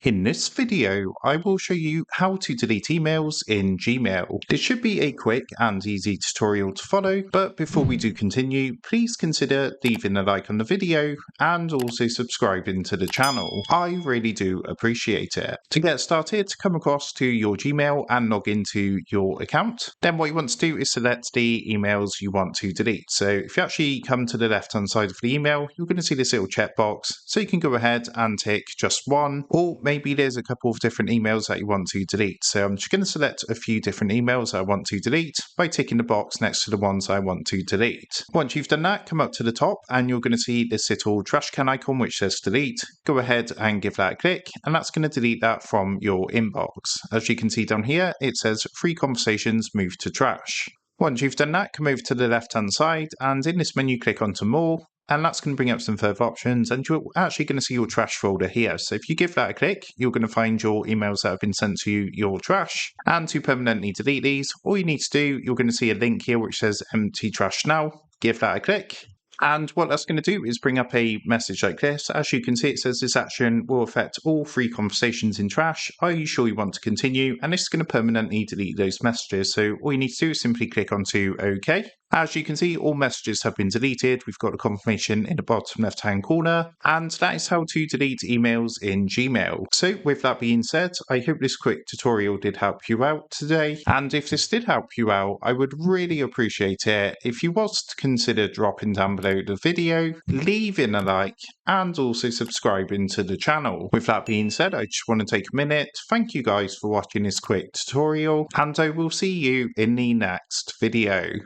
In this video, I will show you how to delete emails in Gmail. This should be a quick and easy tutorial to follow, but before we do continue, please consider leaving a like on the video and also subscribing to the channel. I really do appreciate it. To get started, come across to your Gmail and log into your account. Then what you want to do is select the emails you want to delete. So if you actually come to the left hand side of the email, you're going to see this little checkbox, so you can go ahead and tick just one, or maybe there's a couple of different emails that you want to delete. So I'm just going to select a few different emails I want to delete by ticking the box next to the ones I want to delete. Once you've done that, come up to the top and you're going to see this little trash can icon which says delete. Go ahead and give that a click, and that's going to delete that from your inbox. As you can see down here, it says free conversations move to trash. Once you've done that, come over to the left hand side and in this menu click onto more. And that's going to bring up some further options, and you're actually going to see your trash folder here. So if you give that a click, you're going to find your emails that have been sent to you, your trash. And to permanently delete these, all you need to do, you're going to see a link here which says empty trash now. Give that a click. And what that's going to do is bring up a message like this. As you can see, it says this action will affect all free conversations in trash. Are you sure you want to continue? And this is going to permanently delete those messages. So all you need to do is simply click onto OK. As you can see, all messages have been deleted. We've got a confirmation in the bottom left-hand corner, and that is how to delete emails in Gmail. So with that being said, I hope this quick tutorial did help you out today. And if this did help you out, I would really appreciate it if you was to consider dropping down below the video, leaving a like, and also subscribing to the channel. With that being said, I just want to take a minute. Thank you guys for watching this quick tutorial, and I will see you in the next video.